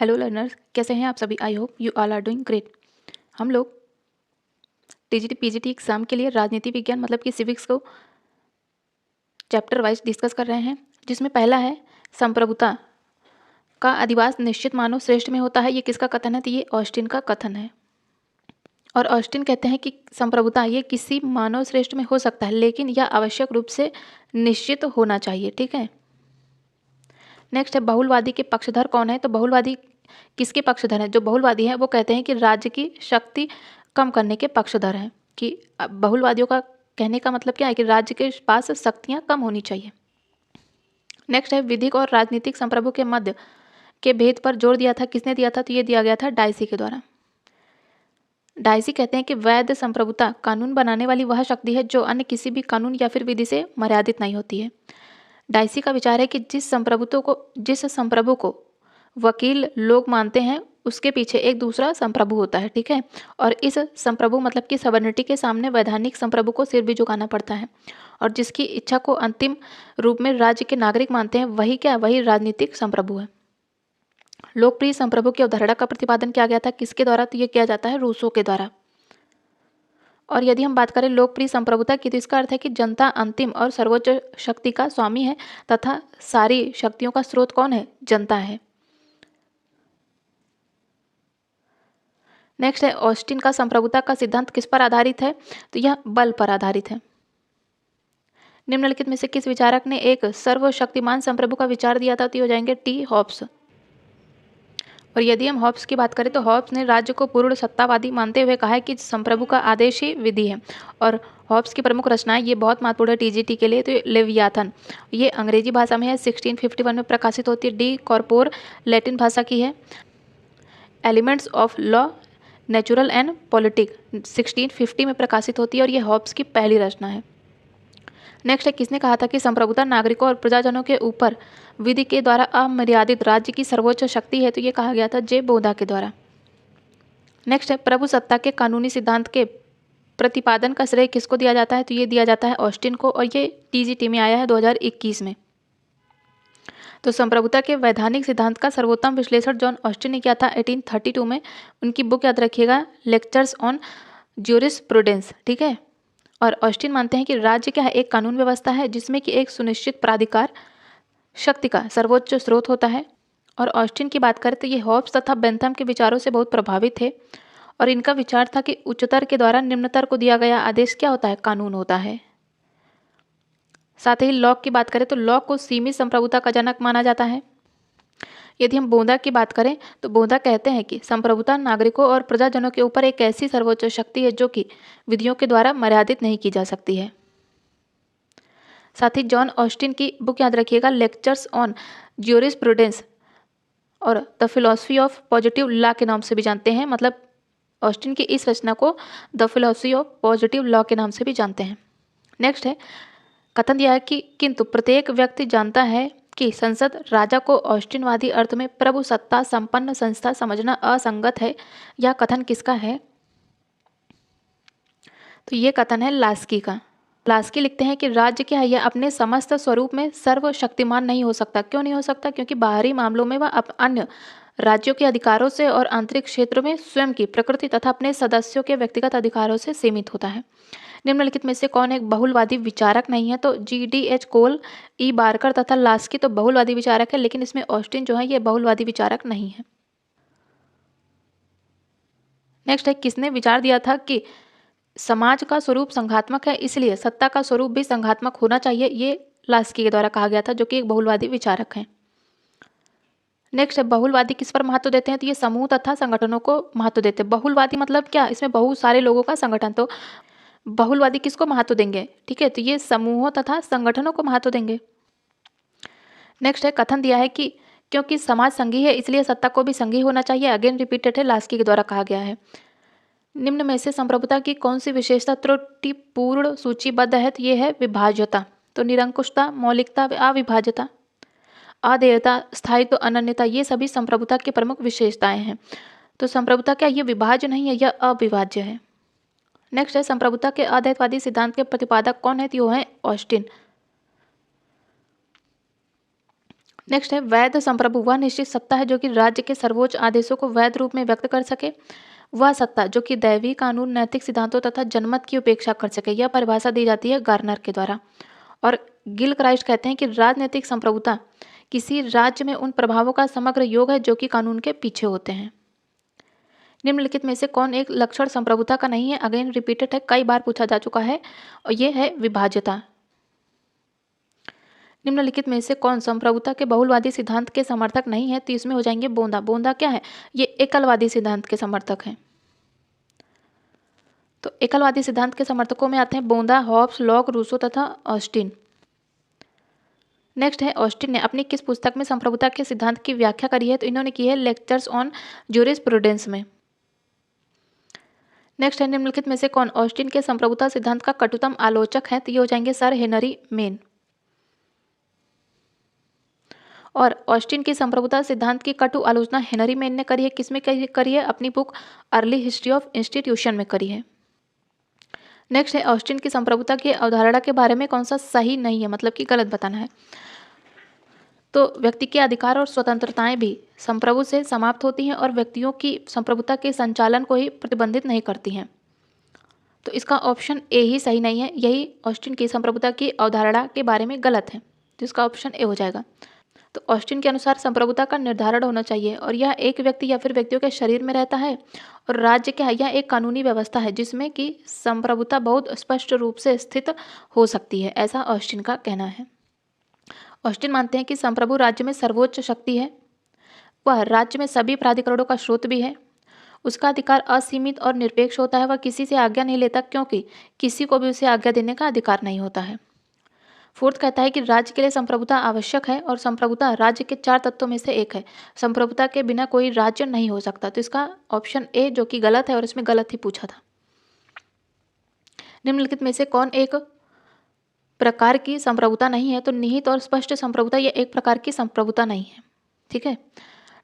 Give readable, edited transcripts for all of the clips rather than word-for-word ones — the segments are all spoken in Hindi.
हेलो लर्नर्स, कैसे हैं आप सभी। I hope you all are doing great. हम लोग टीजीटी पीजीटी एग्जाम के लिए राजनीति विज्ञान मतलब कि सिविक्स को चैप्टर वाइज डिस्कस कर रहे हैं, जिसमें पहला है संप्रभुता का अधिवास निश्चित मानव श्रेष्ठ में होता है। ये किसका कथन है? तो ये ऑस्टिन का कथन है। और ऑस्टिन कहते हैं कि संप्रभुता ये किसी मानव श्रेष्ठ में हो सकता है, लेकिन यह आवश्यक रूप से निश्चित होना चाहिए। ठीक है। नेक्स्ट है बहुलवादी के पक्षधर कौन है? तो बहुलवादी किसके पक्षधर हैं? जो बहुलवादी हैं वो कहते हैं कि राज्य की शक्ति कम करने के पक्षधर हैं। कि बहुलवादियों का कहने का मतलब क्या है कि राज्य के पास शक्तियां कम होनी चाहिए। नेक्स्ट है विधिक और राजनीतिक संप्रभु के मध्य के भेद पर जोर दिया था। किसने दिया था? तो ये दिया गया था डायसी के द्वारा। डायसी कहते हैं कि वैध संप्रभुता कानून बनाने वाली वह शक्ति है जो अन्य किसी भी कानून या फिर विधि से मर्यादित नहीं होती है। डायसी का विचार है कि जिस संप्रभु को वकील लोग मानते हैं उसके पीछे एक दूसरा संप्रभु होता है। ठीक है। और इस संप्रभु मतलब कि सबर्डिनेटी के सामने वैधानिक संप्रभु को सिर भी झुकाना पड़ता है, और जिसकी इच्छा को अंतिम रूप में राज्य के नागरिक मानते हैं वही राजनीतिक संप्रभु है। लोकप्रिय संप्रभु की अवधारणा का प्रतिपादन किया गया था किसके द्वारा? तो ये किया जाता है रूसो के द्वारा। और यदि हम बात करें लोकप्रिय संप्रभुता की, तो इसका अर्थ है कि जनता अंतिम और सर्वोच्च शक्ति का स्वामी है तथा सारी शक्तियों का स्रोत कौन है? जनता है। नेक्स्ट है ऑस्टिन का संप्रभुता का सिद्धांत किस पर आधारित है? तो यह बल पर आधारित है। निम्नलिखित में से किस विचारक ने एक सर्वशक्तिमान संप्रभु का विचार दिया था? तो ये हो जाएंगे टी हॉब्स। और यदि हम हॉब्स की बात करें तो हॉब्स ने राज्य को पूर्ण सत्तावादी मानते हुए कहा है कि संप्रभु का आदेश ही विधि है। और हॉब्स की प्रमुख रचनाएं ये बहुत महत्वपूर्ण है टीजीटी के लिए। तो लेवियाथन ये अंग्रेजी भाषा में है, 1651 में प्रकाशित होती है। डी कॉर्पोर लैटिन भाषा की है। Elements of law natural and politic 1650 में प्रकाशित होती है और ये हॉब्स की पहली रचना है। नेक्स्ट है किसने कहा था कि संप्रभुता नागरिकों और प्रजाजनों के ऊपर विधि के द्वारा अमर्यादित राज्य की सर्वोच्च शक्ति है? तो ये कहा गया था जे बोधा के द्वारा। नेक्स्ट है प्रभु सत्ता के कानूनी सिद्धांत के प्रतिपादन का श्रेय किसको दिया जाता है? तो ये दिया जाता है ऑस्टिन को, और ये टीजीटी में आया है 2021 में। तो संप्रभुता के वैधानिक सिद्धांत का सर्वोत्तम विश्लेषण जॉन ऑस्टिन ने किया था 1832 में। उनकी बुक याद रखिएगा, लेक्चर्स ऑन ज्यूरिस्प्रूडेंस। ठीक है। और ऑस्टिन मानते हैं कि राज्य क्या है? एक कानून व्यवस्था है जिसमें कि एक सुनिश्चित प्राधिकार शक्ति का सर्वोच्च स्रोत होता है। और ऑस्टिन की बात करें तो ये हॉब्स तथा बेंथम के विचारों से बहुत प्रभावित थे, और इनका विचार था कि उच्चतर के द्वारा निम्नतर को दिया गया आदेश क्या होता है? कानून होता है। साथ ही लॉक की बात करें तो लॉक को सीमित संप्रभुता का जनक माना जाता है। यदि हम बोधा की बात करें तो बोधा कहते हैं कि संप्रभुता नागरिकों और प्रजाजनों के ऊपर एक ऐसी सर्वोच्च शक्ति है जो कि विधियों के द्वारा मर्यादित नहीं की जा सकती है। साथ ही जॉन ऑस्टिन की बुक याद रखिएगा, लेक्चर्स ऑन ज्यूरिस्प्रूडेंस, और the philosophy of positive law के नाम से भी जानते हैं। मतलब ऑस्टिन की इस रचना को the philosophy of positive law के नाम से भी जानते हैं। नेक्स्ट है कथन दिया है कि किंतु प्रत्येक व्यक्ति जानता है कि संसद राजा को ऑस्टिनवादी अर्थ में प्रभु सत्ता संपन्न संस्था समझना असंगत है। यह कथन किसका है? तो ये कथन है लास्की का। लास्की लिखते हैं कि राज्य क्या है? यह अपने समस्त स्वरूप में सर्वशक्तिमान नहीं हो सकता। क्यों नहीं हो सकता? क्योंकि बाहरी मामलों में वह अन्य राज्यों के अधिकारों से और आंतरिक क्षेत्रों में स्वयं की प्रकृति तथा अपने सदस्यों के व्यक्तिगत अधिकारों से सीमित होता है। निम्नलिखित में से कौन एक बहुलवादी विचारक नहीं है? तो GDH कोल, ई बारकर तथा लास्की तो बहुलवादी विचारक है, लेकिन इसमें ऑस्टिन जो है ये बहुलवादी विचारक नहीं है। नेक्स्ट है किसने विचार दिया था कि समाज का स्वरूप संघात्मक है, इसलिए सत्ता का स्वरूप भी संघात्मक होना चाहिए? ये लास्की के द्वारा कहा गया था, जो कि एक बहुलवादी विचारक हैं। नेक्स्ट है बहुलवादी किस पर महत्व देते हैं? तो ये समूह तथा संगठनों को महत्व देते हैं। बहुलवादी मतलब क्या? इसमें बहुत सारे लोगों का संगठन। तो बहुलवादी किसको महत्व देंगे? ठीक है, तो ये समूहों तथा संगठनों को महत्व देंगे। नेक्स्ट है कथन दिया है कि क्योंकि समाज संघीय है इसलिए सत्ता को भी संघीय होना चाहिए। अगेन रिपीटेड है, लास्की के द्वारा कहा गया है। निम्न में से संप्रभुता की कौन सी विशेषता त्रुटिपूर्ण सूचीबद्ध है? तो ये है विभाज्यता। तो निरंकुशता, मौलिकता, अविभाज्यता, अदेयता, स्थायित्व, अनन्यता, ये सभी संप्रभुता की प्रमुख विशेषताएं हैं। तो संप्रभुता क्या ये विभाज्य नहीं है, यह अविभाज्य है। नेक्स्ट है संप्रभुता के अद्वैतवादी सिद्धांत के प्रतिपादक कौन है? तो है ऑस्टिन। नेक्स्ट है वैध संप्रभु, वह निश्चित सत्ता है जो कि राज्य के सर्वोच्च आदेशों को वैध रूप में व्यक्त कर सके, वह सत्ता जो कि दैवी कानून, नैतिक सिद्धांतों तथा जनमत की उपेक्षा कर सके। यह परिभाषा दी जाती है गार्नर के द्वारा। और गिल क्राइस्ट कहते हैं कि राजनीतिक संप्रभुता किसी राज्य में उन प्रभावों का समग्र योग है जो कि कानून के पीछे होते हैं। निम्नलिखित में से कौन एक लक्षण संप्रभुता का नहीं है? अगेन रिपीटेड है, कई बार पूछा जा चुका है, और ये है विभाज्यता। निम्नलिखित में से कौन संप्रभुता के बहुलवादी सिद्धांत के समर्थक नहीं है? तो इसमें हो जाएंगे बोंदा। बोंदा क्या है? ये एकलवादी सिद्धांत के समर्थक हैं। तो एकलवादी सिद्धांत के समर्थकों में आते हैं बोंदा, हॉब्स, लॉक, रूसो तथा ऑस्टिन। नेक्स्ट है ऑस्टिन ने अपनी किस पुस्तक में संप्रभुता के सिद्धांत की व्याख्या करी है? तो इन्होंने की है लेक्चर्स ऑन ज्यूरिस्प्रूडेंस में। नेक्स्ट है निम्नलिखित में से कौन ऑस्टिन के संप्रभुता सिद्धांत का कटुतम आलोचक है? तो ये हो जाएंगे सर हेनरी मेन। और ऑस्टिन की संप्रभुता सिद्धांत की कटु आलोचना हेनरी मेन ने करी है। किसमें करी है? अपनी book early history of institution में करी है। नेक्स्ट है ऑस्टिन की संप्रभुता की अवधारणा के बारे में कौन सा सही नहीं है, मतलब कि गलत बताना है। तो व्यक्ति के अधिकार और स्वतंत्रताएं भी संप्रभु से समाप्त होती हैं और व्यक्तियों की संप्रभुता के संचालन को ही प्रतिबंधित नहीं करती हैं। तो इसका ऑप्शन ए ही सही नहीं है, यही ऑस्टिन की संप्रभुता की अवधारणा के बारे में गलत है। तो इसका ऑप्शन ए हो जाएगा। तो ऑस्टिन के अनुसार संप्रभुता का निर्धारण होना चाहिए और यह एक व्यक्ति या फिर व्यक्तियों के शरीर में रहता है और राज्य क्या है? यह एक कानूनी व्यवस्था है जिसमें कि संप्रभुता बहुत स्पष्ट रूप से स्थित हो सकती है, ऐसा ऑस्टिन का कहना है। ऑस्टिन मानते हैं कि संप्रभु राज्य में सर्वोच्च शक्ति है, वह राज्य में सभी प्राधिकरणों का स्रोत भी है, उसका अधिकार असीमित और निरपेक्ष होता है, वह किसी से आज्ञा नहीं लेता क्योंकि किसी को भी उसे आज्ञा देने का अधिकार नहीं होता है। फोर्थ कहता है कि राज्य के लिए संप्रभुता आवश्यक है और संप्रभुता राज्य के 4 तत्वों में से एक है। संप्रभुता के बिना कोई राज्य नहीं हो सकता। तो इसका ऑप्शन ए जो कि गलत है और इसमें गलत ही पूछा था। निम्नलिखित में से कौन एक प्रकार की संप्रभुता नहीं है? तो निहित और स्पष्ट संप्रभुता यह एक प्रकार की संप्रभुता नहीं है। ठीक है।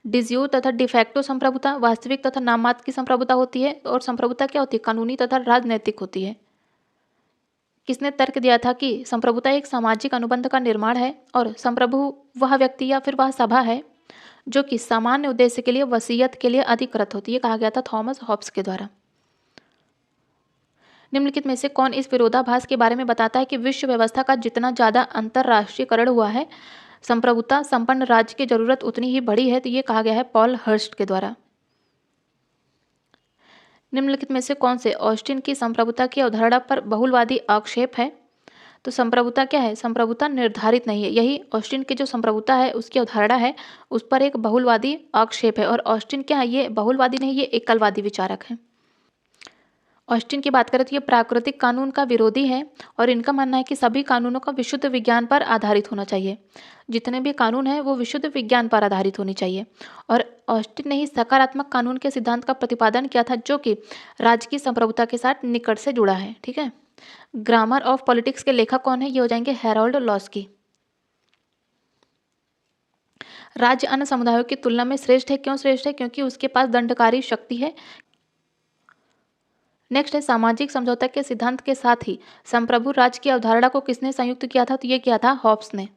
डिज्यूर तथा डिफैक्टो संप्रभुता वास्तविक तथा नाममात्र की संप्रभुता होती है और संप्रभुता क्या होती है? कानूनी तथा राजनैतिक होती है। किसने तर्क दिया था कि संप्रभुता एक सामाजिक अनुबंध का निर्माण है और संप्रभु वह व्यक्ति या फिर वह सभा है जो कि सामान्य उद्देश्य के लिए वसीयत के लिए अधिकृत होती है, कहा गया था थॉमस हॉब्स के द्वारा। निम्नलिखित में से कौन इस विरोधाभास के बारे में बताता है कि विश्व व्यवस्था का जितना ज़्यादा अंतर्राष्ट्रीयकरण हुआ है संप्रभुता संपन्न राज्य की जरूरत उतनी ही बड़ी है? तो ये कहा गया है पॉल हर्स्ट के द्वारा। निम्नलिखित में से कौन से ऑस्टिन की संप्रभुता की अवधारणा पर बहुलवादी आक्षेप है? तो संप्रभुता क्या है? संप्रभुता निर्धारित नहीं है, यही ऑस्टिन की जो संप्रभुता है उसकी अवधारणा है उस पर एक बहुलवादी आक्षेप है। और ऑस्टिन क्या है? ये बहुलवादी नहीं, ये एकलवादी विचारक है। ऑस्टिन की बात करें तो ये प्राकृतिक कानून का विरोधी है और इनका मानना है कि सभी कानूनों का विशुद्ध विज्ञान पर आधारित होना चाहिए। जितने भी कानून हैं वो विशुद्ध विज्ञान पर आधारित होनी चाहिए। और ऑस्टिन ने ही सकारात्मक कानून के सिद्धांत का प्रतिपादन किया था जो कि राज्य की संप्रभुता के साथ निकट से जुड़ा है। ठीक है। ग्रामर ऑफ पॉलिटिक्स के लेखक कौन है? ये हो जाएंगे हैरोल्ड लॉस्की। राज्य अन्य समुदायों की तुलना में श्रेष्ठ है। क्यों श्रेष्ठ है? क्योंकि उसके पास दंडकारी शक्ति है। नेक्स्ट है सामाजिक समझौता के सिद्धांत के साथ ही संप्रभु राज्य की अवधारणा को किसने संयुक्त किया था? तो ये किया था हॉब्स ने।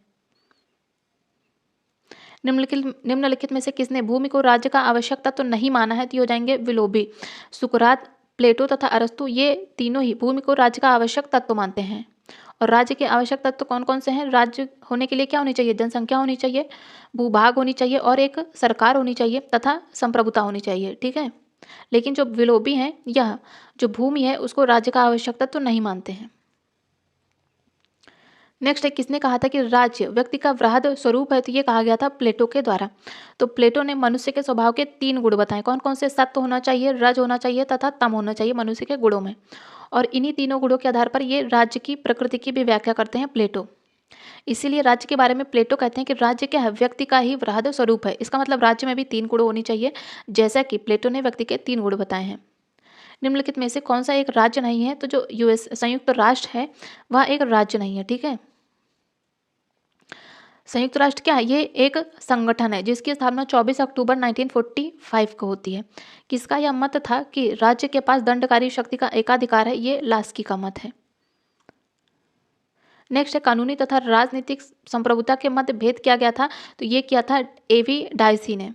निम्नलिखित में से किसने भूमि को राज्य का आवश्यक तत्व नहीं माना है? तो ये हो जाएंगे विलोबी। सुकरात, प्लेटो तथा अरस्तु ये तीनों ही भूमि को राज्य का आवश्यक तत्व मानते हैं। और राज्य के आवश्यक तत्व कौन कौन से हैं? राज्य होने के लिए क्या होनी चाहिए? जनसंख्या होनी चाहिए, भूभाग होनी चाहिए और एक सरकार होनी चाहिए तथा संप्रभुता होनी चाहिए। ठीक है। लेकिन जो विलोबी हैं यह जो भूमि है उसको राज्य का आवश्यक तत्व नहीं मानते हैं। नेक्स्ट है किसने कहा था कि राज्य व्यक्ति का वृहद स्वरूप है? तो ये कहा गया था प्लेटो के द्वारा। तो प्लेटो ने मनुष्य के स्वभाव के 3 गुण बताए। कौन कौन से? सत्व होना चाहिए, रज होना चाहिए तथा तम होना चाहिए मनुष्य के गुणों में। और इन्हीं तीनों गुणों के आधार पर ये राज्य की प्रकृति की भी व्याख्या करते हैं प्लेटो। इसीलिए राज्य के बारे में प्लेटो कहते हैं कि राज्य क्या है? व्यक्ति का ही वृहद स्वरूप है। इसका मतलब राज्य में भी 3 गुण होनी चाहिए, जैसा कि प्लेटो ने व्यक्ति के 3 गुण बताए हैं। निम्नलिखित में से कौन सा एक राज्य नहीं है? तो जो यूएस संयुक्त राष्ट्र है वह एक राज्य नहीं है। ठीक है। संयुक्त राष्ट्र क्या है? ये एक संगठन है जिसकी स्थापना 24 अक्टूबर 1945 को होती है। किसका यह मत था कि राज्य के पास दंडकारी शक्ति का एकाधिकार है? ये लास्की का मत है। नेक्स्ट है कानूनी तथा राजनीतिक संप्रभुता के मध्य भेद किया गया था, तो ये किया था एवी डायसी ने।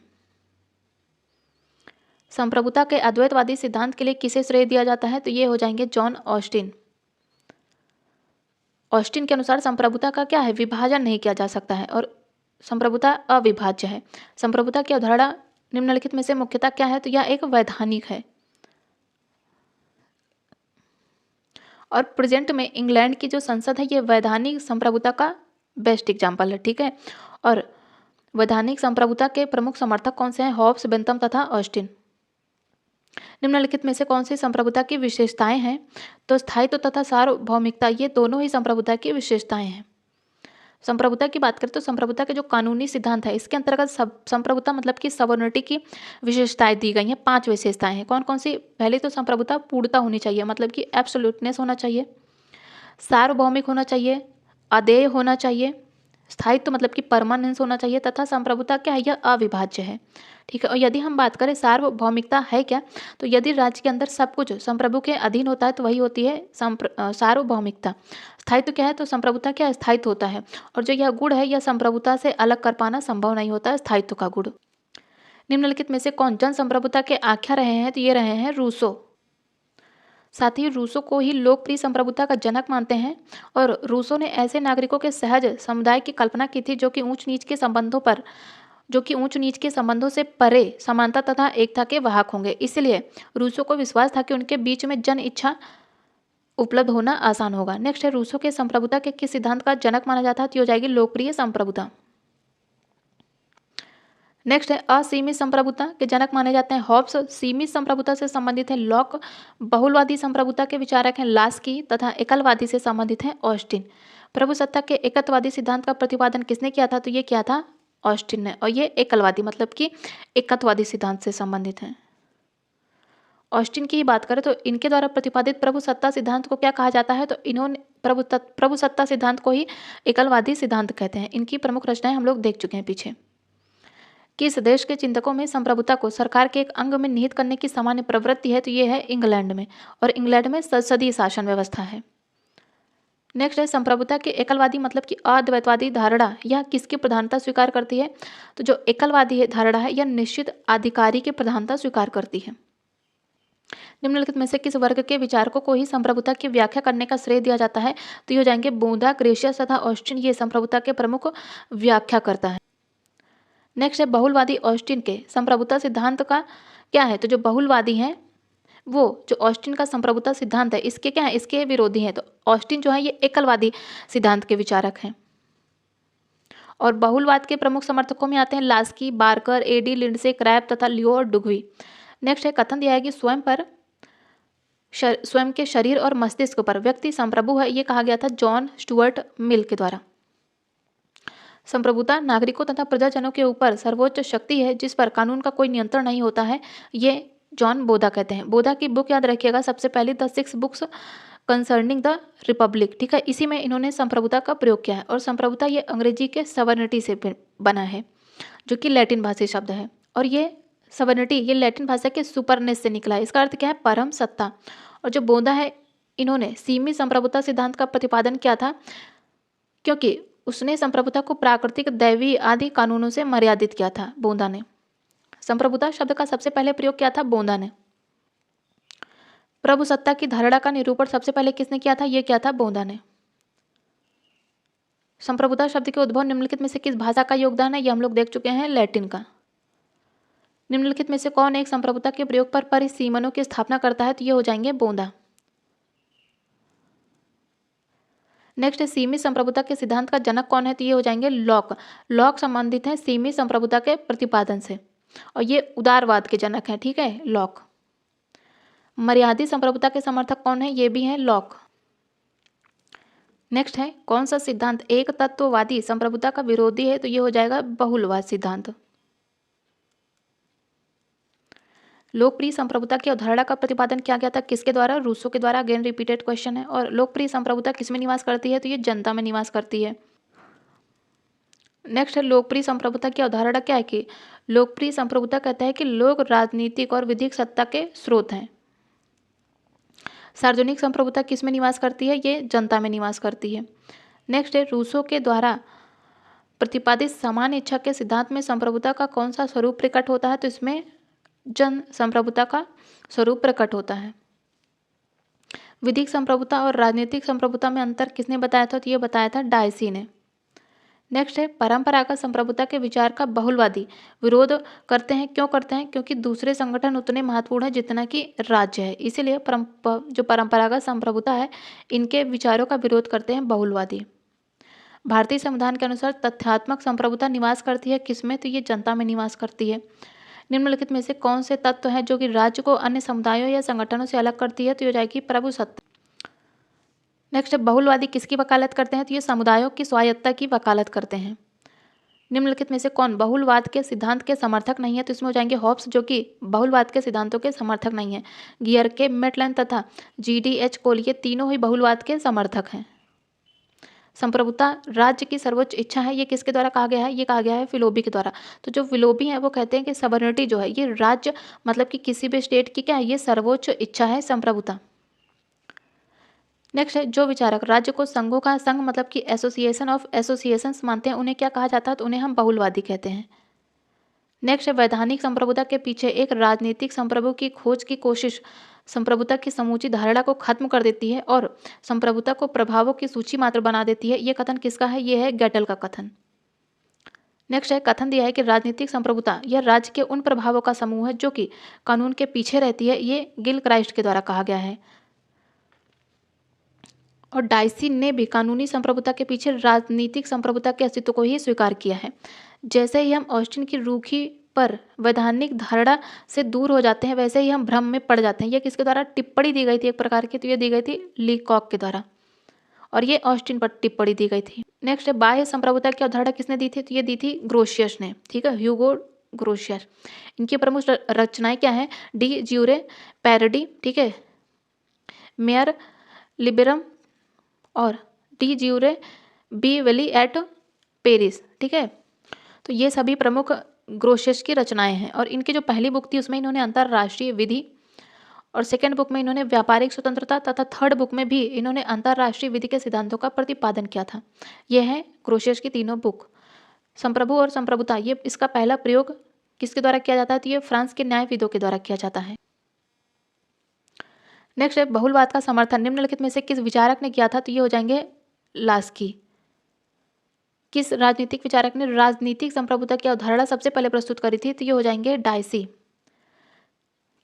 संप्रभुता के अद्वैतवादी सिद्धांत के लिए किसे श्रेय दिया जाता है, तो ये हो जाएंगे जॉन ऑस्टिन। ऑस्टिन के अनुसार संप्रभुता का क्या है, विभाजन नहीं किया जा सकता है और संप्रभुता अविभाज्य है। संप्रभुता की अवधारणा निम्नलिखित में से मुख्यतः क्या है, तो यह एक वैधानिक है। और प्रेजेंट में इंग्लैंड की जो संसद है ये वैधानिक संप्रभुता का बेस्ट एग्जाम्पल है, ठीक है। और वैधानिक संप्रभुता के प्रमुख समर्थक कौन से हैं, हॉब्स, बेंथम तथा ऑस्टिन। निम्नलिखित में से कौन सी संप्रभुता की विशेषताएं हैं, तो स्थायित्व तथा सार्वभौमिकता ये दोनों ही संप्रभुता की विशेषताएं हैं। संप्रभुता की बात करें तो संप्रभुता के जो कानूनी सिद्धांत है इसके अंतर्गत संप्रभुता मतलब कि सवर्निटी की विशेषताएं दी गई हैं। 5 विशेषताएं हैं। कौन कौन सी, पहले तो संप्रभुता पूर्णता होनी चाहिए, मतलब कि एब्सोल्यूटनेस होना चाहिए, सार्वभौमिक होना चाहिए, अदेय होना चाहिए, स्थायित्व मतलब कि परमानेंस होना चाहिए, तथा संप्रभुता क्या है, यह अविभाज्य है, ठीक है। और यदि हम बात करें सार्वभौमिकता है क्या, तो यदि राज्य के अंदर सब कुछ संप्रभु के अधीन होता है तो वही होती है सार्वभौमिकता। स्थायित्व क्या है, तो संप्रभुता क्या स्थायित्व होता है, और जो यह गुण है यह संप्रभुता से अलग कर पाना संभव नहीं होता है, स्थायित्व का गुण। निम्नलिखित में से कौन जन संप्रभुता के आख्या रहे हैं, तो ये रहे हैं रूसो। साथ ही रूसो को ही लोकप्रिय संप्रभुता का जनक मानते हैं और रूसो ने ऐसे नागरिकों के सहज समुदाय की कल्पना की थी जो कि ऊंच नीच के संबंधों से परे समानता तथा एकता के वाहक होंगे। इसलिए रूसो को विश्वास था कि उनके बीच में जन इच्छा उपलब्ध होना आसान होगा। नेक्स्ट है रूसो के संप्रभुता के किस सिद्धांत का जनक माना जाता है, तो हो जाएगी लोकप्रिय संप्रभुता। नेक्स्ट है असीमित संप्रभुता के जनक माने जाते हैं हॉब्स। सीमित संप्रभुता से संबंधित है लॉक। बहुलवादी संप्रभुता के विचारक हैं लास्की तथा एकलवादी से संबंधित हैं ऑस्टिन। प्रभुसत्ता के एकत्ववादी सिद्धांत का प्रतिपादन किसने किया था, तो ये किया था ऑस्टिन ने। और ये एकलवादी मतलब कि एकत्ववादी सिद्धांत से संबंधित हैं। ऑस्टिन की ही बात करें तो इनके द्वारा प्रतिपादित प्रभुसत्ता सिद्धांत को क्या कहा जाता है, तो इन्होंने प्रभुसत्ता सिद्धांत को ही एकलवादी सिद्धांत कहते हैं। इनकी प्रमुख रचनाएं हम लोग देख चुके हैं पीछे। किस देश के चिंतकों में संप्रभुता को सरकार के एक अंग में निहित करने की सामान्य प्रवृत्ति है, तो ये है इंग्लैंड में, और इंग्लैंड में संसदीय शासन व्यवस्था है। नेक्स्ट है संप्रभुता के एकलवादी मतलब कि अद्वैतवादी धारणा यह किसकी प्रधानता स्वीकार करती है, तो जो एकलवादी धारणा है यह निश्चित अधिकारी की प्रधानता स्वीकार करती है। निम्नलिखित में से किस वर्ग के विचारकों को ही संप्रभुता की व्याख्या करने का श्रेय दिया जाता है, तो ये हो जाएंगे बोधा, ग्रेशियस तथा ऑस्टिन। ये संप्रभुता के प्रमुख व्याख्या करता है। नेक्स्ट है बहुलवादी ऑस्टिन के संप्रभुता सिद्धांत का क्या है, तो जो बहुलवादी हैं वो जो ऑस्टिन का संप्रभुता सिद्धांत है इसके क्या है, इसके विरोधी हैं। तो ऑस्टिन जो है ये एकलवादी सिद्धांत के विचारक हैं। और बहुलवाद के प्रमुख समर्थकों में आते हैं लास्की, बार्कर, एडी, लिंडसे, क्रैब तथा लियो और डुगवी। नेक्स्ट है कथन दिया है कि स्वयं के शरीर और मस्तिष्क पर व्यक्ति संप्रभु है, ये कहा गया था जॉन स्टुअर्ट मिल के द्वारा। संप्रभुता नागरिकों तथा प्रजाजनों के ऊपर सर्वोच्च शक्ति है जिस पर कानून का कोई नियंत्रण नहीं होता है, ये जॉन बोधा कहते हैं। बोधा की बुक याद रखिएगा, सबसे पहले the 6 books concerning the Republic, ठीक है। इसी में इन्होंने संप्रभुता का प्रयोग किया है। और संप्रभुता ये अंग्रेजी के सवर्निटी से बना है जो कि लैटिन भाषी शब्द है। और ये सवर्निटी ये लैटिन भाषा के सुपरनेस से निकला है। इसका अर्थ क्या है, परम सत्ता। और जो बोधा है इन्होंने सीमित संप्रभुता सिद्धांत का प्रतिपादन किया था क्योंकि उसने संप्रभुता को प्राकृतिक, दैवी आदि कानूनों से मर्यादित किया था। बोधा ने संप्रभुता शब्द का सबसे पहले प्रयोग किया था बोधा ने। प्रभुसत्ता की धारणा का निरूपण सबसे पहले किसने किया था, यह किया था बोधा ने। संप्रभुता शब्द के उद्भव निम्नलिखित में से किस भाषा का योगदान है, यह हम लोग देख चुके हैं, लैटिन का। निम्नलिखित में से कौन एक संप्रभुता के प्रयोग पर परिसीमनों की स्थापना करता है, तो ये हो जाएंगे बोधा। नेक्स्ट है सीमित संप्रभुता के सिद्धांत का जनक कौन है, तो ये हो जाएंगे लॉक। लॉक संबंधित है सीमित संप्रभुता के प्रतिपादन से और ये उदारवाद के जनक हैं, ठीक है, लॉक। मर्यादित संप्रभुता के समर्थक कौन है, ये भी हैं लॉक। नेक्स्ट है कौन सा सिद्धांत एक तत्ववादी संप्रभुता का विरोधी है, तो ये हो जाएगा बहुलवाद सिद्धांत। लोकप्रिय संप्रभुता की अवधारणा का प्रतिपादन किया गया था किसके द्वारा, रूसो के द्वारा। अगेन रिपीटेड क्वेश्चन है। और लोकप्रिय संप्रभुता किसमें निवास करती है, तो ये जनता में निवास करती है। नेक्स्ट है लोकप्रिय संप्रभुता की अवधारणा क्या है कि लोकप्रिय संप्रभुता कहता है कि लोग राजनीतिक और विधिक सत्ता के स्रोत हैं। सार्वजनिक संप्रभुता किसमें निवास करती है, ये जनता में निवास करती है। नेक्स्ट है रूसो के द्वारा प्रतिपादित समान इच्छा के सिद्धांत में संप्रभुता का कौन सा स्वरूप प्रकट होता है? तो इसमें जन संप्रभुता का स्वरूप प्रकट होता है। विधिक संप्रभुता और राजनीतिक संप्रभुता में अंतर किसने बताया था? तो ये बताया था डायसी ने। नेक्स्ट है परंपरागत संप्रभुता के विचार का बहुलवादी विरोध करते हैं। क्यों करते हैं? क्योंकि दूसरे संगठन उतने महत्वपूर्ण है जितना कि राज्य है, इसीलिए जो परंपरागत संप्रभुता है इनके विचारों का विरोध करते हैं बहुलवादी। भारतीय संविधान के अनुसार तथ्यात्मक संप्रभुता निवास करती है किसमें? तो ये जनता में निवास करती है। निम्नलिखित में से कौन से तत्व हैं जो कि राज्य को अन्य समुदायों या संगठनों से अलग करती है? तो ये हो जाएगी प्रभुसत्ता। नेक्स्ट है बहुलवादी किसकी वकालत करते हैं? तो ये समुदायों की स्वायत्तता की वकालत करते हैं। निम्नलिखित में से कौन बहुलवाद के सिद्धांत के समर्थक नहीं है? तो इसमें हो जाएंगे हॉब्स, जो कि बहुलवाद के सिद्धांतों के समर्थक नहीं है। गियरके, मेटलैंड तथा GDH कोल ये तीनों ही बहुलवाद के समर्थक हैं। संप्रभुता राज्य की सर्वोच्च इच्छा है, ये किसके द्वारा कहा गया है? ये कहा गया है फिलोबी के द्वारा। तो जो फिलोबी है वो कहते हैं कि सबर्निटी जो है ये राज्य मतलब कि किसी भी स्टेट की क्या है, ये सर्वोच्च इच्छा है संप्रभुता। नेक्स्ट है जो विचारक राज्य को संघों का संघ मतलब कि एसोसिएशन ऑफ एसोसिएशंस मानते हैं उन्हें क्या कहा जाता है? तो उन्हें हम बहुलवादी कहते हैं। नेक्स्ट है वैधानिक संप्रभुता के पीछे एक राजनीतिक संप्रभु की खोज की कोशिश संप्रभुता की समूची धारणा को खत्म कर देती है और संप्रभुता को प्रभावों की सूची मात्र बना देती है। ये कथन किसका है? ये है गेटल का कथन। नेक्स्ट है कथन दिया है कि राजनीतिक संप्रभुता यह राज्य के उन प्रभावों का समूह है जो कि कानून के पीछे रहती है। ये गिल क्राइस्ट के द्वारा कहा गया है। और डायसी ने भी कानूनी संप्रभुता के पीछे राजनीतिक संप्रभुता के अस्तित्व को ही स्वीकार किया है। जैसे ही हम ऑस्टिन की रूखी पर वैधानिक धारणा से दूर हो जाते हैं वैसे ही हम भ्रम में पड़ जाते हैं। ये किसके द्वारा टिप्पणी दी गई थी एक प्रकार की? तो ये दी गई थी लीकॉक के द्वारा और ये ऑस्टिन पर टिप्पणी दी गई थी। नेक्स्ट है बाह्य संप्रभुता की अवधारणा किसने दी थी? तो ये दी थी ग्रोशियस ने। ठीक है, ह्यूगो ग्रोशियस। इनकी प्रमुख रचनाएं क्या है? डी ज्यूरे पैरडी, ठीक है, मेयर लिबरम और डी ज्यूरे बी वेली एट पेरिस। ठीक है, तो ये सभी प्रमुख ग्रोशियस की रचनाएं हैं। और इनकी जो पहली बुक थी उसमें इन्होंने अंतरराष्ट्रीय विधि और सेकेंड बुक में इन्होंने व्यापारिक स्वतंत्रता तथा थर्ड बुक में भी इन्होंने अंतरराष्ट्रीय विधि के सिद्धांतों का प्रतिपादन किया था। यह है ग्रोशियस की तीनों बुक। संप्रभु और संप्रभुता ये इसका पहला प्रयोग किसके द्वारा किया जाता है? तो ये फ्रांस के न्यायविदों के द्वारा किया जाता है। नेक्स्ट है बहुलवाद का समर्थन निम्नलिखित में से किस विचारक ने किया था? तो ये हो जाएंगे लास्की। किस राजनीतिक विचारक ने राजनीतिक संप्रभुता की अवधारणा सबसे पहले प्रस्तुत करी थी? तो ये हो जाएंगे डायसी।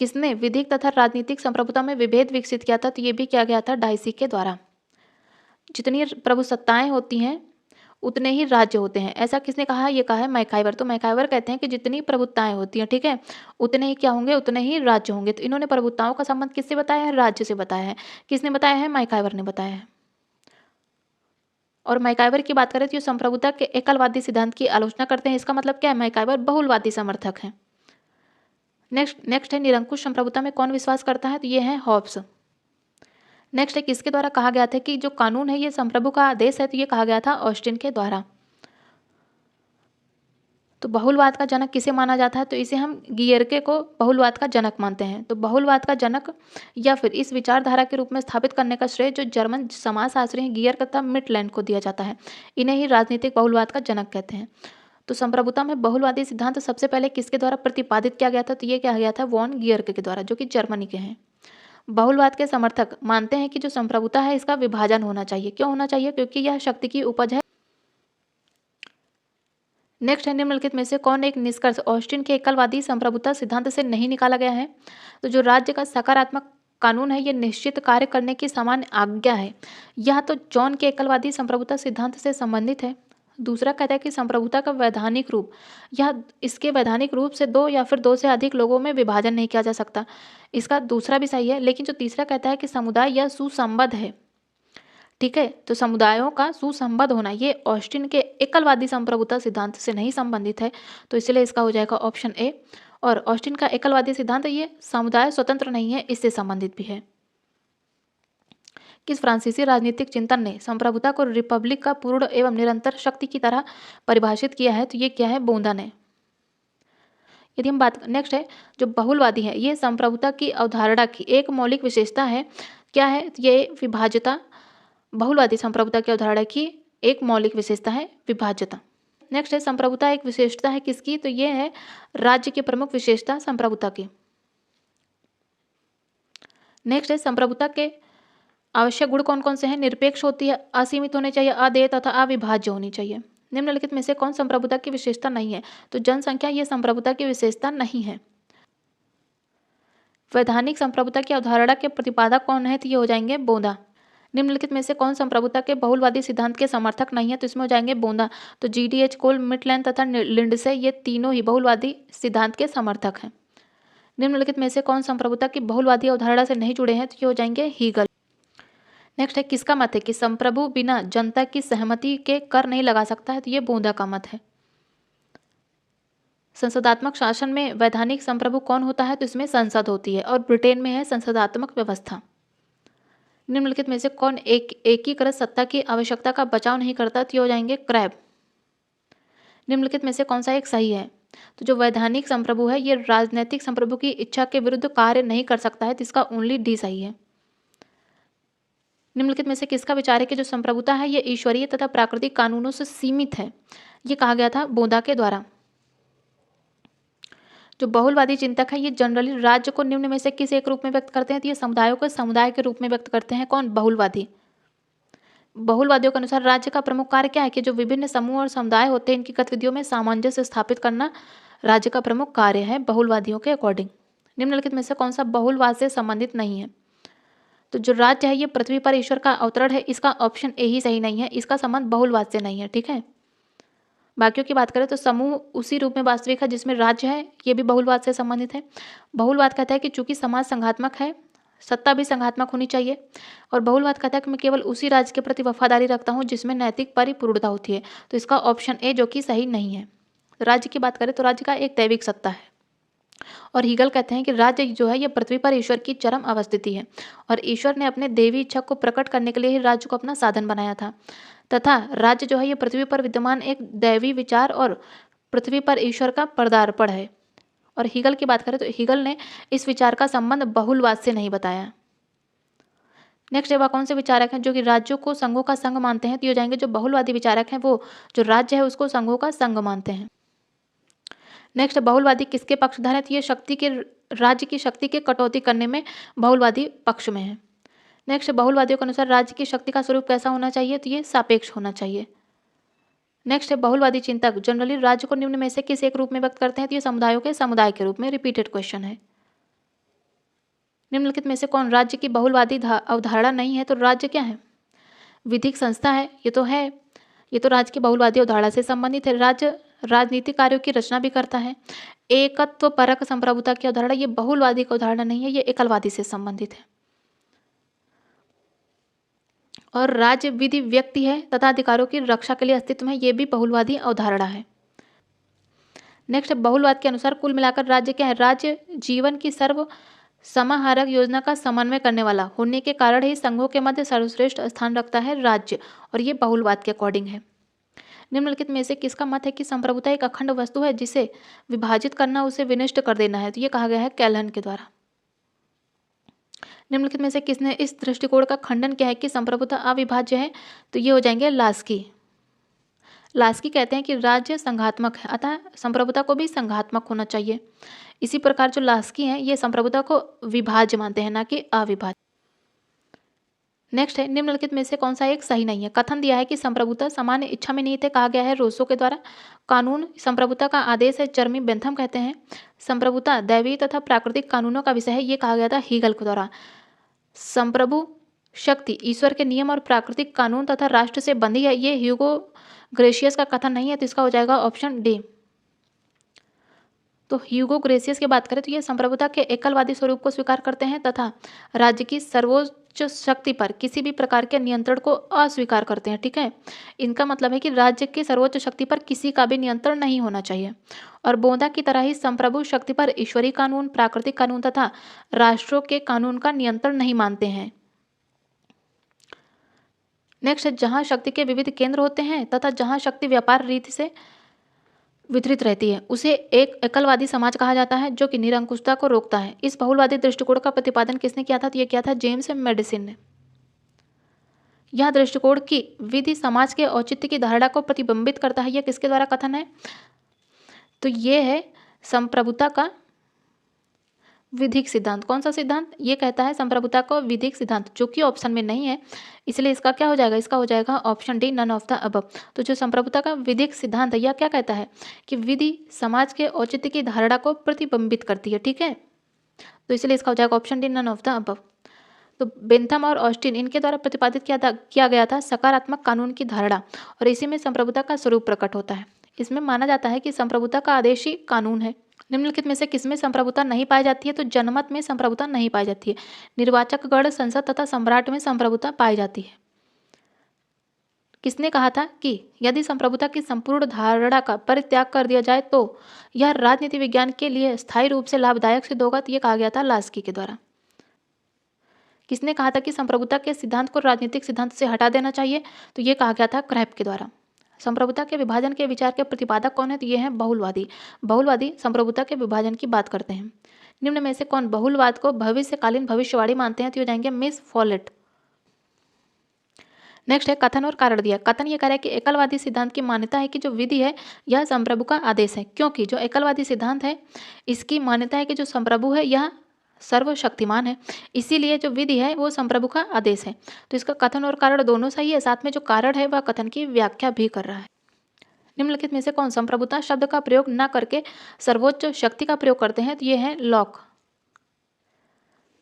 किसने विधिक तथा राजनीतिक संप्रभुता में विभेद विकसित किया था? तो ये भी किया गया था डायसी के द्वारा। जितनी प्रभुसत्ताएं होती हैं उतने ही राज्य होते हैं, ऐसा किसने कहा? ये कहा है मैकाइवर। तो मैकाइवर कहते हैं कि जितनी प्रभुताएं होती हैं, ठीक है, उतने ही क्या होंगे? उतने ही राज्य होंगे। तो इन्होंने प्रभुताओं का संबंध किससे बताया है? राज्य से बताया है। किसने बताया है? मैकाइवर ने बताया है। और मैकाइवर की बात करें तो ये संप्रभुता के एकलवादी सिद्धांत की आलोचना करते हैं। इसका मतलब क्या है? मैकाइवर बहुलवादी समर्थक है। नेक्स्ट है निरंकुश संप्रभुता में कौन विश्वास करता है? तो ये है हॉब्स। नेक्स्ट है किसके द्वारा कहा गया था कि जो कानून है ये संप्रभु का आदेश है? तो ये कहा गया था ऑस्टिन के द्वारा। तो बहुलवाद का जनक किसे माना जाता है? तो इसे हम गियरके को बहुलवाद का जनक मानते हैं। तो बहुलवाद का जनक या फिर इस विचारधारा के रूप में स्थापित करने का श्रेय जो जर्मन समाजशास्त्री हैं गियर तथा मिटलैंड को दिया जाता है। इन्हें ही राजनीतिक बहुलवाद का जनक कहते हैं। तो संप्रभुता में बहुलवादी सिद्धांत सबसे पहले किसके द्वारा प्रतिपादित किया गया था? तो ये किया गया था वॉन गियरके के द्वारा, जो कि जर्मनी के हैं। बहुलवाद के समर्थक मानते हैं कि जो संप्रभुता है इसका विभाजन होना चाहिए। क्यों होना चाहिए? क्योंकि यह शक्ति की उपज है। नेक्स्ट है निम्नलिखित में से कौन एक निष्कर्ष ऑस्टिन के एकलवादी संप्रभुता सिद्धांत से नहीं निकाला गया है? तो जो राज्य का सकारात्मक कानून है ये निश्चित कार्य करने की सामान्य आज्ञा है। यह तो जॉन के एकलवादी संप्रभुता सिद्धांत से संबंधित है। दूसरा कहता है कि संप्रभुता का वैधानिक रूप या इसके वैधानिक रूप से दो या फिर दो से अधिक लोगों में विभाजन नहीं किया जा सकता। इसका दूसरा भी सही है। लेकिन जो तीसरा कहता है कि समुदाय यह सुसंबद्ध है, ठीक है, तो समुदायों का सुसंबद्ध होना ये ऑस्टिन के एकलवादी संप्रभुता सिद्धांत से नहीं संबंधित है। तो इसलिए इसका हो जाएगा ऑप्शन ए। और ऑस्टिन का एकलवादी सिद्धांत ये समुदाय स्वतंत्र नहीं है, इससे संबंधित भी है। किस फ्रांसीसी राजनीतिक चिंतन ने संप्रभुता को रिपब्लिक का पूर्ण एवं निरंतर शक्ति की तरह परिभाषित किया है? तो ये क्या है? बोंदा ने। यदि हम बात नेक्स्ट है जो बहुलवादी है ये संप्रभुता की अवधारणा की एक मौलिक विशेषता है। क्या है? ये विभाज्यता बहुलवादी संप्रभुता की अवधारणा की एक मौलिक विशेषता है विभाज्यता। नेक्स्ट है संप्रभुता एक विशेषता है किसकी, तो ये है राज्य की प्रमुख विशेषता संप्रभुता की। नेक्स्ट है संप्रभुता के आवश्यक गुण कौन कौन से हैं, निरपेक्ष होती है, असीमित होनी चाहिए, अदेय तथा अविभाज्य होनी चाहिए। निम्नलिखित में से कौन संप्रभुता की विशेषता नहीं है, तो जनसंख्या ये संप्रभुता की विशेषता नहीं है। वैधानिक संप्रभुता की अवधारणा के प्रतिपादक कौन है, तो ये हो जाएंगे बोंदा। निम्नलिखित में से कौन संप्रभुता के बहुलवादी सिद्धांत के समर्थक नहीं है, तो इसमें हो जाएंगे बोंदा। तो GDH, कोल, मिटलैंड तथा लिंडसे ये तीनों ही बहुलवादी सिद्धांत के समर्थक हैं। निम्नलिखित में से कौन संप्रभुता की बहुलवादी अवधारणा से नहीं जुड़े हैं, तो ये हो जाएंगे हीगल। नेक्स्ट है किसका मत है कि संप्रभु बिना जनता की सहमति के कर नहीं लगा सकता है, तो ये बोंदा का मत है। संसदात्मक शासन में वैधानिक संप्रभु कौन होता है, तो इसमें संसद होती है और ब्रिटेन में है संसदात्मक व्यवस्था। निम्नलिखित में से कौन एकीकृत सत्ता की आवश्यकता का बचाव नहीं करता, तो ये हो जाएंगे क्रैब। निम्नलिखित में से कौन सा एक सही है, तो जो वैधानिक संप्रभु है ये राजनीतिक संप्रभु की इच्छा के विरुद्ध कार्य नहीं कर सकता है, तो इसका ओनली डी सही है। निम्नलिखित में से किसका विचार है कि जो संप्रभुता है ये ईश्वरीय तथा प्राकृतिक कानूनों से सीमित है, ये कहा गया था बोंदा के द्वारा। जो बहुलवादी चिंतक है ये जनरली राज्य को निम्न में से किस एक रूप में व्यक्त करते हैं, तो ये समुदायों को समुदाय के रूप में व्यक्त करते हैं। कौन, बहुलवादी। बहुलवादियों के अनुसार राज्य का प्रमुख कार्य क्या है कि जो विभिन्न समूह और समुदाय होते हैं इनकी गतिविधियों में सामंजस्य स्थापित करना राज्य का प्रमुख कार्य है बहुलवादियों के अकॉर्डिंग। निम्नलिखित में से कौन सा बहुलवाद से संबंधित नहीं है, तो जो राज्य है ये पृथ्वी पर ईश्वर का अवतरण है, इसका ऑप्शन ए ही सही नहीं है, इसका संबंध बहुलवाद से नहीं है। ठीक है, बाकियों की बात करें तो समूह उसी रूप में वास्तविक है जिसमें राज्य है, ये भी बहुलवाद से संबंधित है। बहुलवाद कहता है कि चूंकि समाज संघात्मक है, सत्ता भी संघात्मक होनी चाहिए। और बहुलवाद कहता है कि मैं केवल उसी राज्य के प्रति वफादारी रखता हूँ जिसमें नैतिक परिपूर्णता होती है, तो इसका ऑप्शन ए जो कि सही नहीं है। राज्य की बात करें तो राज्य का एक दैविक सत्ता है और हीगल कहते हैं कि राज्य जो है ये पृथ्वी पर ईश्वर की चरम अवस्थिति है और ईश्वर ने अपने देवी इच्छा को प्रकट करने के लिए ही राज्य को अपना साधन बनाया था तथा राज्य जो है ये पृथ्वी पर विद्यमान एक दैवी विचार और पृथ्वी पर ईश्वर का पदार्पण है। और हीगल की बात करें तो हीगल ने इस विचार का संबंध बहुलवाद से नहीं बताया। नेक्स्ट वह कौन से विचारक हैं जो कि राज्यों को संघों का संघ मानते हैं, तो ये जाएंगे जो बहुलवादी विचारक हैं वो जो राज्य है उसको संघों का संघ मानते हैं। नेक्स्ट बहुलवादी किसके पक्षधर है, तो ये शक्ति के राज्य की शक्ति के कटौती करने में बहुलवादी पक्ष में है। नेक्स्ट बहुलवादियों के अनुसार राज्य की शक्ति का स्वरूप कैसा होना चाहिए, तो ये सापेक्ष होना चाहिए। नेक्स्ट है बहुलवादी चिंतक जनरली राज्य को निम्न में से किस एक रूप में व्यक्त करते हैं, तो ये समुदायों के समुदाय के रूप में। रिपीटेड क्वेश्चन है। निम्नलिखित में से कौन राज्य की बहुलवादी अवधारणा नहीं है, तो राज्य क्या है, विधिक संस्था है, ये तो राज्य की बहुलवादी अवधारणा से संबंधित है। राज्य राजनीतिक कार्यों की रचना भी करता है। एकत्व परक संप्रभुता की अवधारणा ये बहुलवादी की अवधारणा नहीं है, ये एकलवादी से संबंधित है। और राज्य विधि व्यक्ति है तथा अधिकारों की रक्षा के लिए अस्तित्व में, ये भी बहुलवादी अवधारणा है। नेक्स्ट बहुलवाद के अनुसार कुल मिलाकर राज्य क्या है, राज्य जीवन की सर्व समाहारक योजना का समन्वय करने वाला होने के कारण ही संघों के मध्य सर्वश्रेष्ठ स्थान रखता है राज्य, और ये बहुलवाद के अकॉर्डिंग है। निम्नलिखित में से किसका मत है कि संप्रभुता एक अखंड वस्तु है जिसे विभाजित करना उसे विनष्ट कर देना है, तो ये कहा गया है कैल्हन के द्वारा। निम्नलिखित में से किसने इस दृष्टिकोण का खंडन किया है कि संप्रभुता अविभाज्य है, तो ये हो जाएंगे लास्की। लास्की कहते हैं कि राज्य संघात्मक है अतः संप्रभुता को भी संघात्मक होना चाहिए। इसी प्रकार जो लास्की हैं ये संप्रभुता को विभाज्य मानते हैं ना कि अविभाज्य। नेक्स्ट है निम्नलिखित में से कौन सा एक सही नहीं है, कथन दिया है कि संप्रभुता सामान्य इच्छा में नहीं थे, कहा गया है रोसो के द्वारा। कानून संप्रभुता का आदेश है, जर्मी बेंथम कहते हैं। संप्रभुता दैवीय तथा प्राकृतिक कानूनों का विषय है, ये कहा गया था हीगल के द्वारा। संप्रभु शक्ति ईश्वर के नियम और प्राकृतिक कानून तथा राष्ट्र से बंधी है, ये ह्यूगो ग्रेशियस का कथन नहीं है, तो इसका हो जाएगा ऑप्शन डी। तो ह्यूगो ग्रेशियस की बात करें तो ये संप्रभुता के एकलवादी स्वरूप को स्वीकार करते हैं तथा राज्य की सर्वोच्च शक्ति पर किसी भी प्रकार के नियंत्रण को अस्वीकार करते हैं। ठीक है, इनका मतलब है कि राज्य की सर्वोच्च शक्ति पर किसी का भी नियंत्रण नहीं होना चाहिए। और बोंदा की तरह ही संप्रभु शक्ति पर ईश्वरीय कानून, प्राकृतिक कानून तथा राष्ट्रों के कानून का नियंत्रण नहीं मानते हैं। नेक्स्ट, जहां शक्ति के विविध केंद्र होते हैं तथा जहां शक्ति व्यापार रीति से वितरित रहती है उसे एक एकलवादी समाज कहा जाता है जो कि निरंकुशता को रोकता है। इस बहुलवादी दृष्टिकोण का प्रतिपादन किसने किया था, तो ये किया था जेम्स मेडिसन ने। यह दृष्टिकोण की विधि समाज के औचित्य की धारणा को प्रतिबिंबित करता है। यह किसके द्वारा कथन है? तो ये है संप्रभुता का विधिक सिद्धांत। कौन सा सिद्धांत? ये कहता है संप्रभुता का विधिक सिद्धांत, जो कि ऑप्शन में नहीं है, इसलिए इसका क्या हो जाएगा? इसका हो जाएगा option D, none of the above. तो जो संप्रभुता का विधिक सिद्धांत है यह क्या कहता है कि विधि समाज के औचित्य की धारणा को प्रतिबिंबित करती है। ठीक है, तो इसलिए इसका हो जाएगा option D, none of the above. तो बेंथम और ऑस्टिन इनके द्वारा प्रतिपादित किया गया था सकारात्मक कानून की धारणा, और इसी में संप्रभुता का स्वरूप प्रकट होता है। इसमें माना जाता है कि संप्रभुता का आदेश ही कानून है। निम्नलिखित में से किसमें संप्रभुता नहीं पाई जाती है? तो जनमत में संप्रभुता नहीं पाई जाती है। निर्वाचक गण, संसद तथा सम्राट में संप्रभुता पाई जाती है। किसने कहा था कि यदि संप्रभुता की संपूर्ण धारणा का परित्याग कर दिया जाए तो यह राजनीति विज्ञान के लिए स्थायी रूप से लाभदायक सिद्ध होगा? तो यह कहा गया था लास्की के द्वारा। किसने कहा था कि संप्रभुता के सिद्धांत को राजनीतिक सिद्धांत से हटा देना चाहिए? तो ये कहा गया था क्रैप के द्वारा। संप्रभुता के विभाजन के विचार के प्रतिपादक कौन है? तो ये हैं बहुलवादी। बहुलवादी संप्रभुता के विभाजन की बात करते हैं। निम्न में से कौन बहुलवाद को भविष्यकालीन भविष्यवाणी मानते हैं? तो ये जाएंगे मिस फॉलेट। नेक्स्ट है कथन और कारण दिया। कथन ये कह रहा है कि एकलवादी सिद्धांत की मान्यता है कि जो विधि है यह संप्रभु का आदेश है, क्योंकि जो एकलवादी सिद्धांत है इसकी मान्यता है कि जो संप्रभु है यह सर्वशक्तिमान है, इसीलिए जो विधि है वो संप्रभु का आदेश है। तो इसका कथन और कारण दोनों सही है, साथ में जो कारण है वह कथन की व्याख्या भी कर रहा है। निम्नलिखित में से कौन संप्रभुता शब्द का प्रयोग न करके सर्वोच्च शक्ति का प्रयोग करते हैं? तो ये है लॉक।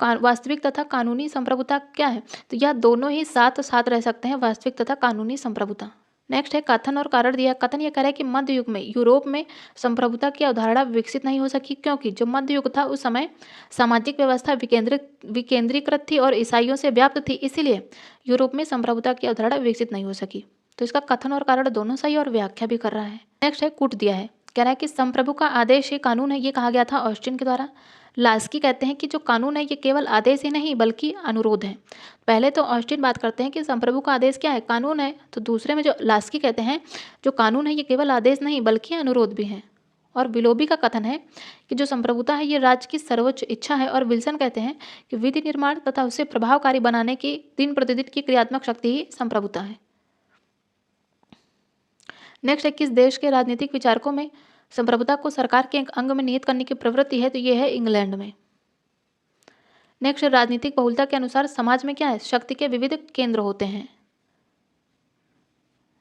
वास्तविक तथा कानूनी संप्रभुता क्या है? तो यह दोनों ही साथ साथ रह सकते हैं, वास्तविक तथा कानूनी संप्रभुता। नेक्स्ट है कथन और कारण दिया। कथन यह कह रहा है कि मध्य युग में यूरोप में संप्रभुता की अवधारणा विकसित नहीं हो सकी, क्योंकि जो मध्य युग था उस समय सामाजिक व्यवस्था विकेंद्रीकृत थी और ईसाइयों से व्याप्त थी, इसीलिए यूरोप में संप्रभुता की अवधारणा विकसित नहीं हो सकी। तो इसका कथन और कारण दोनों सही और व्याख्या भी कर रहा है। नेक्स्ट है कूट दिया है। कह रहा है कि संप्रभु का आदेश ही कानून है, ये कहा गया था ऑस्टिन के द्वारा। लास्की कहते हैं कि जो कानून है ये केवल आदेश ही नहीं बल्कि अनुरोध है। पहले तो ऑस्टिन बात करते हैं कि संप्रभु का आदेश क्या है? कानून है। तो दूसरे में जो लास्की कहते हैं जो कानून है ये केवल आदेश नहीं बल्कि अनुरोध भी है। और विलोबी का कथन है कि जो संप्रभुता है ये राज्य की सर्वोच्च इच्छा है, और विल्सन कहते हैं कि विधि निर्माण तथा उसे प्रभावकारी बनाने की दिन प्रतिदिन की क्रियात्मक शक्ति ही संप्रभुता है। नेक्स्ट है किस देश के राजनीतिक विचारकों में संप्रभुता को सरकार के एक अंग में निहित करने की प्रवृत्ति है? तो ये है इंग्लैंड में। नेक्स्ट राजनीतिक बहुलता के अनुसार समाज में क्या है? शक्ति के विविध केंद्र होते हैं।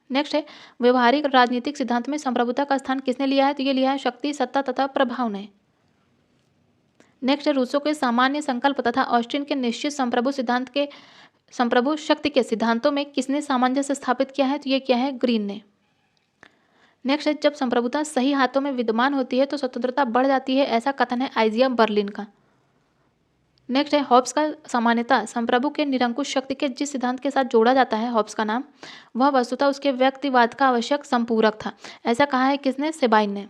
नेक्स्ट है व्यवहारिक राजनीतिक सिद्धांत में संप्रभुता का स्थान किसने लिया है? तो ये लिया है शक्ति, सत्ता तथा प्रभाव ने। नेक्स्ट है रूसो के सामान्य संकल्प तथा ऑस्टिन के निश्चित संप्रभु सिद्धांत के संप्रभु शक्ति के सिद्धांतों में किसने सामंजस्य स्थापित किया है? तो ये क्या है? ग्रीन ने। नेक्स्ट है जब संप्रभुता सही हाथों में विद्यमान होती है तो स्वतंत्रता बढ़ जाती है, ऐसा कथन है आइजिया बर्लिन का। नेक्स्ट है हॉब्स का सामान्यता संप्रभु के निरंकुश शक्ति के जिस सिद्धांत के साथ जोड़ा जाता है हॉब्स का नाम, वह वस्तुतः उसके व्यक्तिवाद का आवश्यक संपूरक था, ऐसा कहा है किसने? सेबाइन ने।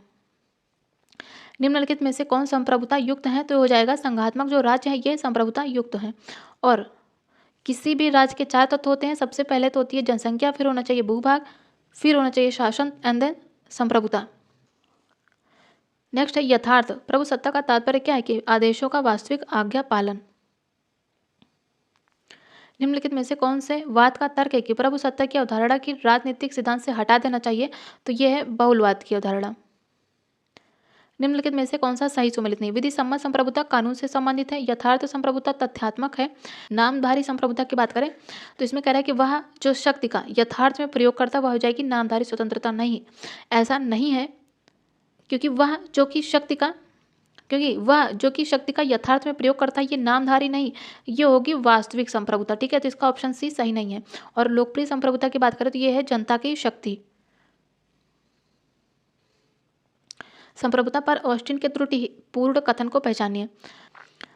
निम्नलिखित में से कौन संप्रभुता युक्त है? तो हो जाएगा संघात्मक जो राज्य है ये संप्रभुता युक्त है। और किसी भी राज्य के 4 तत्व होते हैं। सबसे पहले तो होती है जनसंख्या, फिर होना चाहिए भूभाग, फिर होना चाहिए शासन एंड देन संप्रभुता। नेक्स्ट है यथार्थ प्रभु सत्ता का तात्पर्य क्या है? कि आदेशों का वास्तविक आज्ञा पालन। निम्नलिखित में से कौन से वाद का तर्क है कि प्रभु सत्ता की अवधारणा की राजनीतिक सिद्धांत से हटा देना चाहिए? तो यह है बहुलवाद की अवधारणा। निम्नलिखित में से कौन सा सही सुमेलित नहीं? विधि सम्मत संप्रभुता कानून से संबंधित है, यथार्थ संप्रभुता तथ्यात्मक है। नामधारी संप्रभुता की बात करें तो इसमें कह रहा है कि वह जो शक्ति का यथार्थ में प्रयोग करता वह हो जाएगी नामधारी स्वतंत्रता। नहीं, ऐसा नहीं है, क्योंकि वह जो कि शक्ति का यथार्थ में प्रयोग करता है ये नामधारी नहीं, ये होगी वास्तविक संप्रभुता। ठीक है, तो इसका ऑप्शन सी सही नहीं है। और लोकप्रिय संप्रभुता की बात करें तो ये है जनता की शक्ति। संप्रभुता पर ऑस्टिन के त्रुटि पूर्ण कथन को पहचानिए।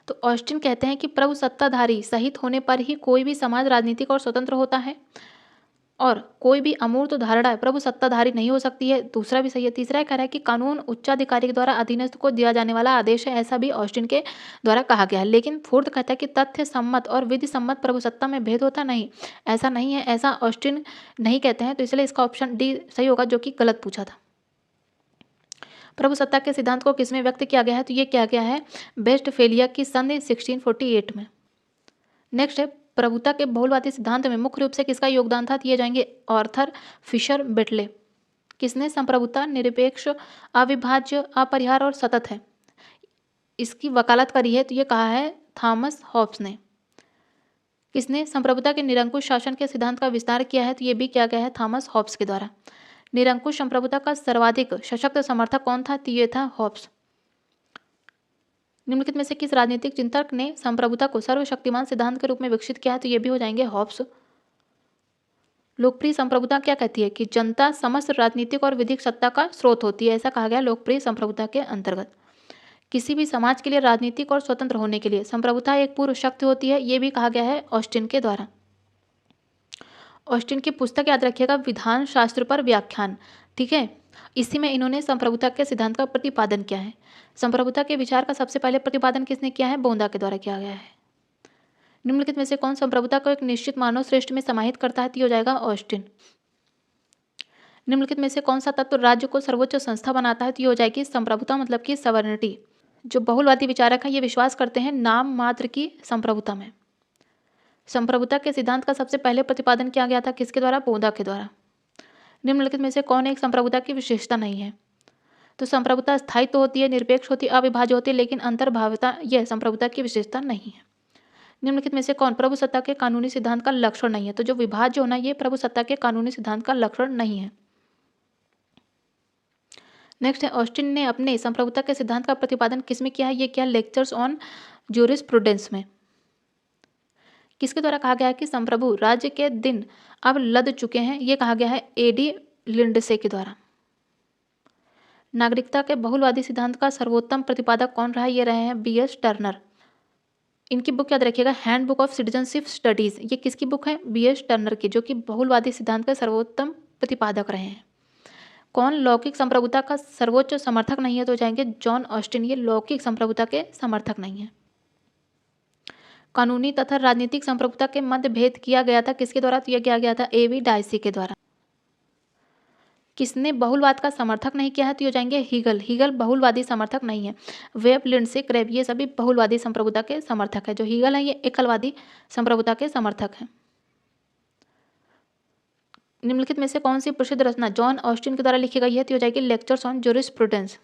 तो ऑस्टिन कहते हैं कि प्रभु सत्ताधारी सहित होने पर ही कोई भी समाज राजनीतिक और स्वतंत्र होता है, और कोई भी अमूर्त धारणा प्रभु सत्ताधारी नहीं हो सकती है। दूसरा भी सही है। तीसरा कह रहा है कि कानून उच्चाधिकारी के द्वारा अधीनस्थ को दिया जाने वाला आदेश है, ऐसा भी ऑस्टिन के द्वारा कहा गया है। लेकिन फोर्थ कहता है कि तथ्य सम्मत और विधि सम्मत प्रभु सत्ता में भेद होता नहीं, ऐसा नहीं है, ऐसा ऑस्टिन नहीं कहते हैं। तो इसलिए इसका ऑप्शन डी सही होगा, जो कि गलत पूछा था। प्रभु सत्ता के सिद्धांत को किसमें व्यक्त किया गया है? तो ये किया गया है वेस्टफेलिया की संधि 1648 में। नेक्स्ट है संप्रभुता के बहुलवादी सिद्धांत में मुख्य रूप से किसका योगदान था? दिए जाएंगे आर्थर फिशर बेटले। किसने संप्रभुता निरपेक्ष, अविभाज्य, अपरिहार्य और सतत है, इसकी वकालत करी है? तो ये कहा है थॉमस हॉब्स ने। किसने संप्रभुता के निरंकुश शासन के सिद्धांत का विस्तार किया है? तो ये भी किया गया है थॉमस हॉब्स के द्वारा। निरंकुश संप्रभुता का सर्वाधिक सशक्त समर्थक कौन था? तो ये था हॉब्स। निम्नलिखित में से किस राजनीतिक चिंतक ने संप्रभुता को सर्वशक्तिमान सिद्धांत के रूप में विकसित किया है? तो ये भी हो जाएंगे हॉब्स। लोकप्रिय संप्रभुता क्या कहती है? कि जनता समस्त राजनीतिक और विधिक सत्ता का स्रोत होती है, ऐसा कहा गया लोकप्रिय संप्रभुता के अंतर्गत। किसी भी समाज के लिए राजनीतिक और स्वतंत्र होने के लिए संप्रभुता एक पूर्व शक्ति होती है, ये भी कहा गया है ऑस्टिन के द्वारा। ऑस्टिन की पुस्तक याद रखिएगा, विधान शास्त्र पर व्याख्यान, ठीक है। इसी में इन्होंने संप्रभुता के सिद्धांत का प्रतिपादन किया है। संप्रभुता के विचार का सबसे पहले प्रतिपादन किसने किया है? बोंदा के द्वारा किया गया है। निम्नलिखित में से कौन संप्रभुता को एक निश्चित मानव श्रेष्ठ में समाहित करता है? तो हो जाएगा ऑस्टिन। निम्नलिखित में से कौन सा तत्व राज्य को सर्वोच्च संस्था बनाता है? तो हो जाएगी संप्रभुता, मतलब कि सवर्निटी। जो बहुलवादी विचारक हैं ये विश्वास करते हैं नाम मात्र की संप्रभुता में। संप्रभुता के सिद्धांत का सबसे पहले प्रतिपादन किया गया था किसके द्वारा? बोंदा के द्वारा। निम्नलिखित में से कौन एक संप्रभुता की विशेषता नहीं है? तो संप्रभुता स्थायी तो होती है, निरपेक्ष होती है, अविभाज्य होती है, लेकिन अंतर्भावता यह संप्रभुता की विशेषता नहीं है। निम्नलिखित में से कौन प्रभु सत्ता के कानूनी सिद्धांत का लक्षण नहीं है? तो जो विभाज्य होना ये प्रभु सत्ता के कानूनी सिद्धांत का लक्षण नहीं है। नेक्स्ट है, ऑस्टिन ने अपने संप्रभुता के सिद्धांत का प्रतिपादन किसमें किया है? ये किया लेक्चर्स ऑन ज्यूरिस्प्रूडेंस में। किसके द्वारा कहा गया है कि संप्रभु राज्य के दिन अब लद चुके हैं? ये कहा गया है एडी लिंडसे के द्वारा। नागरिकता के बहुलवादी सिद्धांत का सर्वोत्तम प्रतिपादक कौन रहा है? ये रहे हैं B.S. टर्नर। इनकी बुक याद रखिएगा, hand book of citizenship studies. ये किसकी बुक है? B.S. टर्नर की, जो कि बहुलवादी सिद्धांत के सर्वोत्तम प्रतिपादक रहे हैं। कौन लौकिक संप्रभुता का सर्वोच्च समर्थक नहीं है? तो जाएंगे जॉन ऑस्टिन। ये लौकिक संप्रभुता के समर्थक नहीं है। कानूनी तथा राजनीतिक संप्रभुता के मध्य भेद किया गया था किसके द्वारा? तो यह किया गया था A.V. डायसी के द्वारा। किसने बहुलवाद का समर्थक नहीं किया है? तो ये जाएंगे हीगल। हीगल बहुलवादी समर्थक नहीं है। वेब, लिंडसे, क्रेब ये सभी बहुलवादी संप्रभुता के समर्थक है। जो हीगल है ये एकलवादी संप्रभुता के समर्थक हैं। निम्नलिखित में से कौन सी प्रसिद्ध रचना जॉन ऑस्टिन के द्वारा लिखी गई है? तो हो जाएगी लेक्चर्स ऑन ज्यूरिस्प्रूडेंस।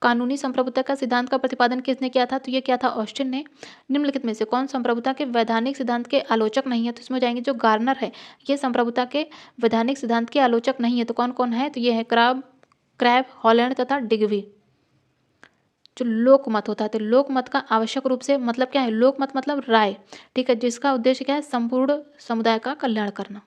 कानूनी संप्रभुता का सिद्धांत का प्रतिपादन किसने किया था? तो ये किया था ऑस्टिन ने। निम्नलिखित में से कौन संप्रभुता के वैधानिक सिद्धांत के आलोचक नहीं है? तो इसमें हो जाएंगे जो गार्नर है, ये संप्रभुता के वैधानिक सिद्धांत के आलोचक नहीं है। तो कौन कौन है? तो ये है क्रैब, हॉलैंड तथा डिग्वी। जो लोकमत होता है, तो लोकमत का आवश्यक रूप से मतलब क्या है? लोकमत मतलब राय, ठीक है, जिसका उद्देश्य क्या है? संपूर्ण समुदाय का कल्याण करना।